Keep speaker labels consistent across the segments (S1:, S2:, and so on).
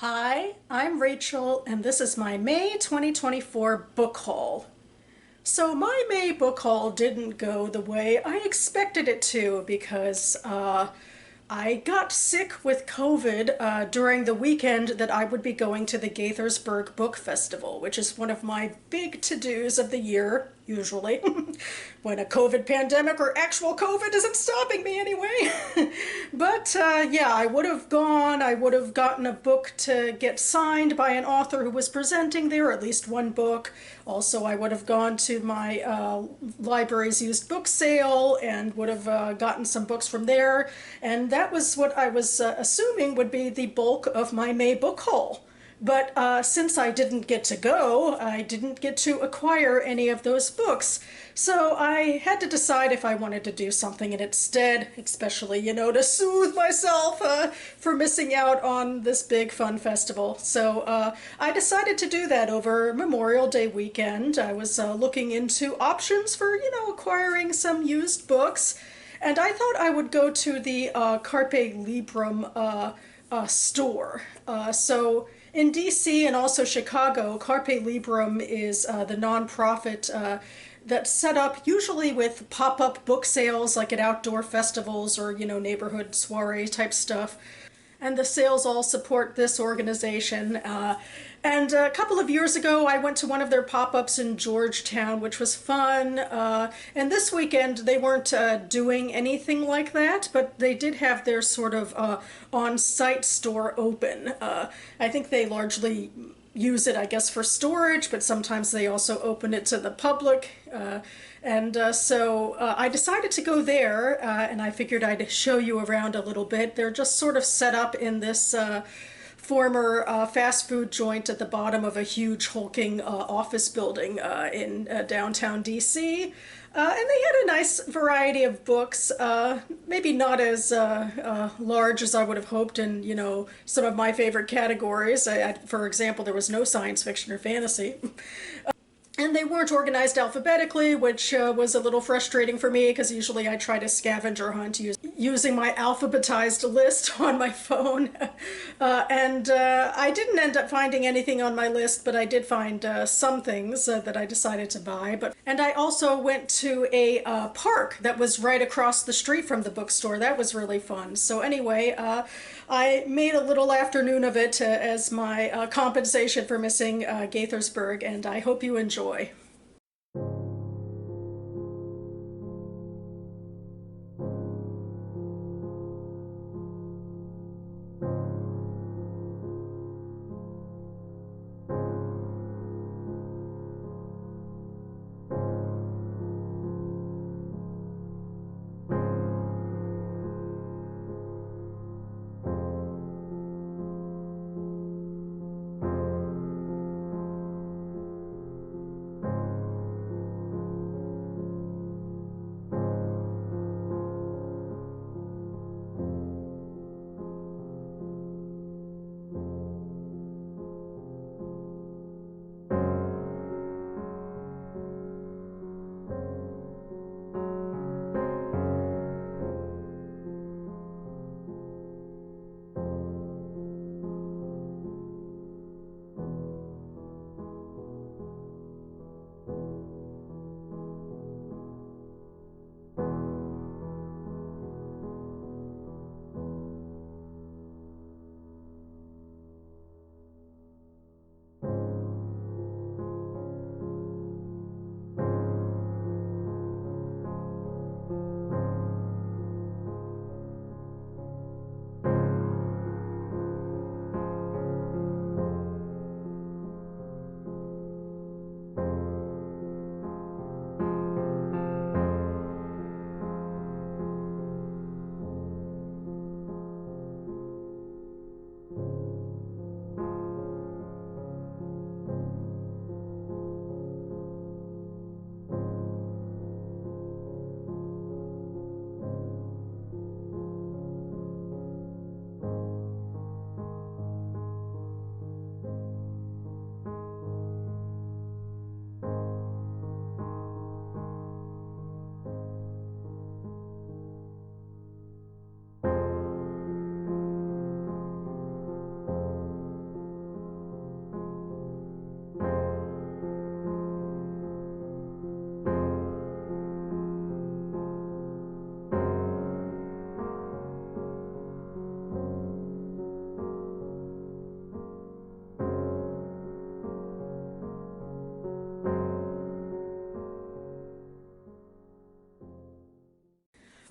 S1: Hi, I'm Rachel, and this is my May 2024 book haul. So, my May book haul didn't go the way I expected it to because I got sick with COVID during the weekend that I would be going to the Gaithersburg Book Festival, which is one of my big to-dos of the year, usually, when a COVID pandemic or actual COVID isn't stopping me anyway. But yeah, I would have gone, I would have gotten a book to get signed by an author who was presenting there, at least one book. Also, I would have gone to my library's used book sale and would have gotten some books from there. And that was what I was assuming would be the bulk of my May book haul. But since I didn't get to go, I didn't get to acquire any of those books. So I had to decide if I wanted to do something in its stead, especially, to soothe myself for missing out on this big fun festival. So I decided to do that over Memorial Day weekend. I was looking into options for, acquiring some used books. And I thought I would go to the Carpe Librum store. So in DC and also Chicago, Carpe Librum is the nonprofit that's set up usually with pop-up book sales like at outdoor festivals or, neighborhood soiree type stuff. And the sales all support this organization. And a couple of years ago, I went to one of their pop-ups in Georgetown, which was fun. And this weekend, they weren't doing anything like that, but they did have their sort of on-site store open. I think they largely use it, I guess, for storage, but sometimes they also open it to the public. So I decided to go there, and I figured I'd show you around a little bit. They're just sort of set up in this former fast food joint at the bottom of a huge hulking office building in downtown DC. And they had a nice variety of books, maybe not as large as I would have hoped in, some of my favorite categories. For example, there was no science fiction or fantasy. And they weren't organized alphabetically, which was a little frustrating for me because usually I try to scavenger hunt using my alphabetized list on my phone. I didn't end up finding anything on my list, but I did find some things that I decided to buy. And I also went to a park that was right across the street from the bookstore. That was really fun. So anyway, I made a little afternoon of it as my compensation for missing Gaithersburg, and I hope you enjoy.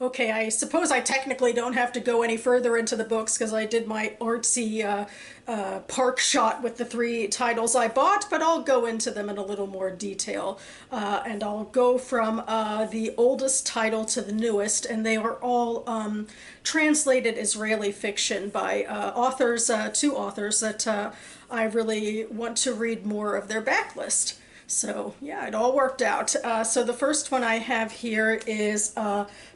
S1: Okay, I suppose I technically don't have to go any further into the books because I did my artsy park shot with the three titles I bought, but I'll go into them in a little more detail. And I'll go from the oldest title to the newest, and they are all translated Israeli fiction by two authors that I really want to read more of their backlist. So yeah, it all worked out. So the first one I have here is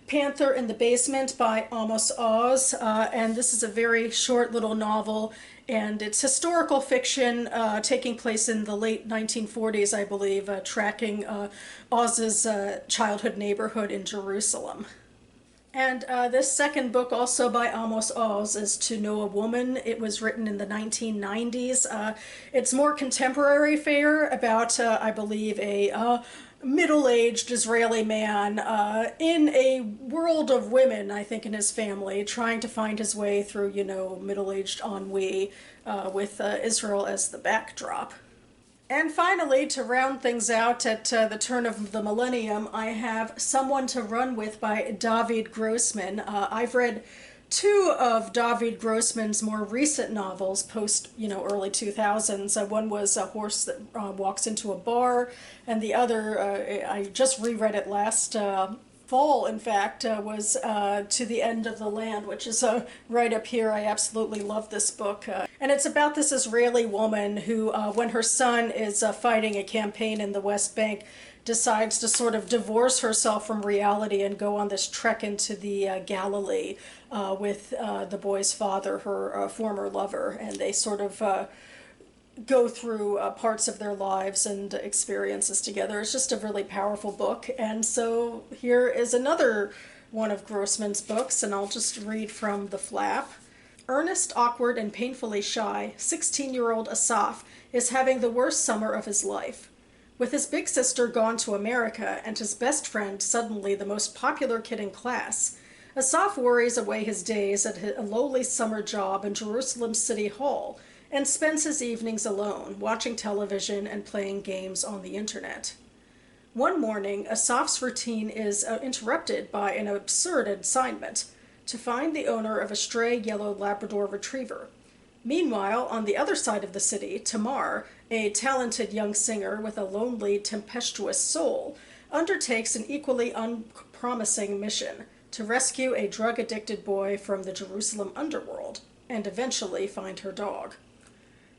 S1: Panther in the Basement by Amos Oz, and this is a very short little novel, and it's historical fiction taking place in the late 1940s, I believe, tracking Oz's childhood neighborhood in Jerusalem. And this second book, also by Amos Oz, is To Know a Woman. It was written in the 1990s. It's more contemporary fare about, I believe, a middle-aged Israeli man in a world of women, I think, in his family, trying to find his way through, middle-aged ennui with Israel as the backdrop. And finally, to round things out at the turn of the millennium, I have Someone to Run With by David Grossman. I've read two of David Grossman's more recent novels, post, early 2000s. One was A Horse That Walks Into a Bar, and the other, I just reread it last fall, in fact, was To the End of the Land, which is right up here. I absolutely love this book. And it's about this Israeli woman who, when her son is fighting a campaign in the West Bank, decides to sort of divorce herself from reality and go on this trek into the Galilee with the boy's father, her former lover, and they sort of go through parts of their lives and experiences together. It's just a really powerful book. And so here is another one of Grossman's books, and I'll just read from the flap. Earnest, awkward, and painfully shy, 16-year-old Asaf is having the worst summer of his life. With his big sister gone to America and his best friend suddenly the most popular kid in class, Asaf worries away his days at a lowly summer job in Jerusalem City Hall and spends his evenings alone, watching television and playing games on the internet. One morning, Asaf's routine is interrupted by an absurd assignment: to find the owner of a stray yellow Labrador retriever. Meanwhile, on the other side of the city, Tamar, a talented young singer with a lonely, tempestuous soul, undertakes an equally unpromising mission: to rescue a drug-addicted boy from the Jerusalem underworld and eventually find her dog.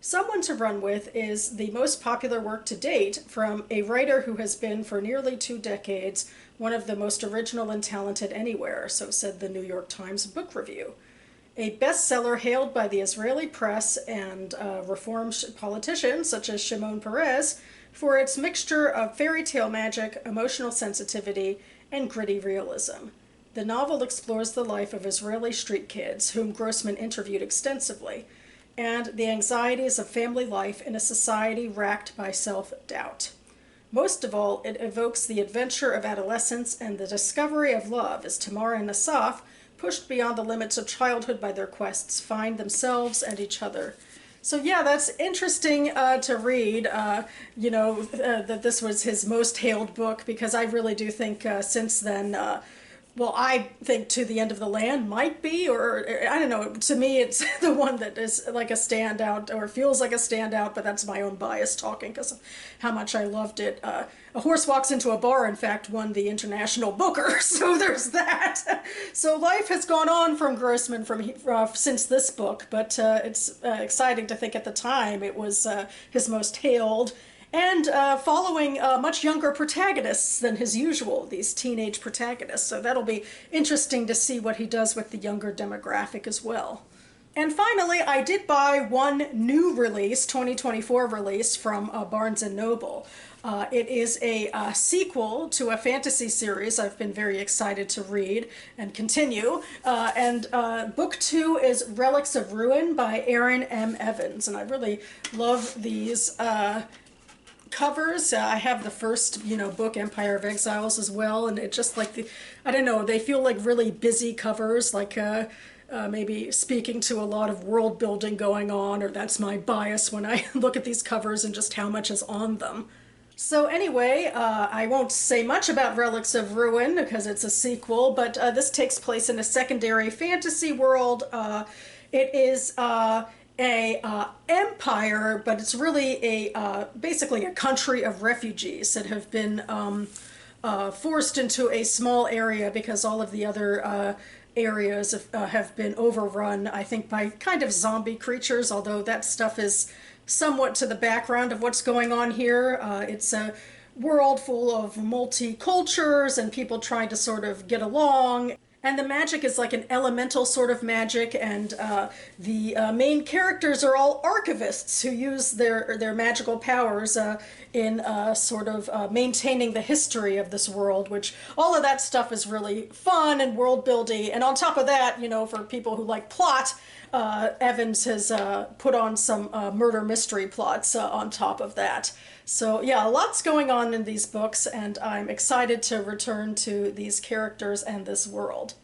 S1: Someone to Run With is the most popular work to date from a writer who has been for nearly 2 decades one of the most original and talented anywhere, so said the New York Times Book Review. A bestseller hailed by the Israeli press and reform politicians such as Shimon Peres for its mixture of fairy tale magic, emotional sensitivity, and gritty realism. The novel explores the life of Israeli street kids, whom Grossman interviewed extensively, and the anxieties of family life in a society racked by self-doubt. Most of all, it evokes the adventure of adolescence and the discovery of love as Tamar and Asaf, pushed beyond the limits of childhood by their quests, find themselves and each other. So yeah, that's interesting to read, that this was his most hailed book, because I really do think since then, I think To the End of the Land might be, or I don't know, to me it's the one that is like a standout, or feels like a standout, but that's my own bias talking because of how much I loved it. A Horse Walks Into a Bar, in fact, won the International Booker, so there's that. So life has gone on from Grossman since this book, but it's exciting to think at the time it was his most hailed, and following much younger protagonists than his usual, these teenage protagonists. So that'll be interesting to see what he does with the younger demographic as well. And finally, I did buy one new release, 2024 release, from Barnes & Noble. It is a sequel to a fantasy series I've been very excited to read and continue. Book 2 is Relics of Ruin by Aaron M. Evans. And I really love these covers. I have the first, book, Empire of Exiles, as well, and it just like I don't know, they feel like really busy covers, like maybe speaking to a lot of world building going on, or that's my bias when I look at these covers and just how much is on them. So anyway, I won't say much about Relics of Ruin because it's a sequel, but this takes place in a secondary fantasy world. It is a empire, but it's really a basically a country of refugees that have been forced into a small area because all of the other areas have been overrun, I think, by kind of zombie creatures, although that stuff is somewhat to the background of what's going on here. It's a world full of multi-cultures and people trying to sort of get along. And the magic is like an elemental sort of magic, and the main characters are all archivists who use their magical powers in sort of maintaining the history of this world, which all of that stuff is really fun and world building. And on top of that, you know, for people who like plot, Evans has put on some murder mystery plots on top of that. So yeah, lots going on in these books, and I'm excited to return to these characters and this world.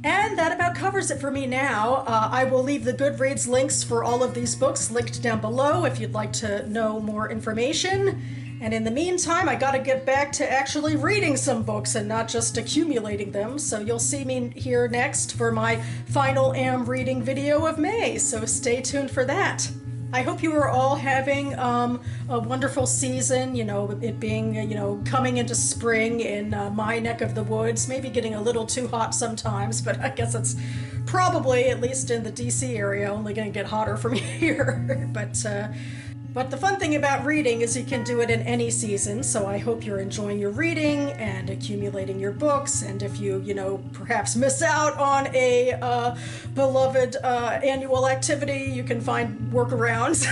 S1: And that about covers it for me now. I will leave the Goodreads links for all of these books linked down below if you'd like to know more information. And in the meantime, I gotta get back to actually reading some books and not just accumulating them. So you'll see me here next for my final Am Reading video of May, so stay tuned for that. I hope you are all having a wonderful season, you know, it being, you know, coming into spring in my neck of the woods, maybe getting a little too hot sometimes, but I guess it's probably, at least in the DC area, only going to get hotter from here. But the fun thing about reading is you can do it in any season, so I hope you're enjoying your reading and accumulating your books, and if you know, perhaps miss out on a beloved annual activity, you can find workarounds.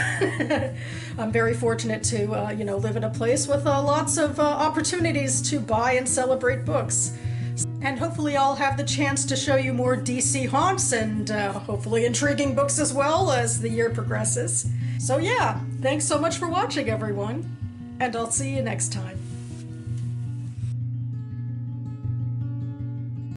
S1: I'm very fortunate to, you know, live in a place with lots of opportunities to buy and celebrate books. And hopefully I'll have the chance to show you more DC haunts and hopefully intriguing books as well as the year progresses. So yeah, thanks so much for watching, everyone, and I'll see you next time.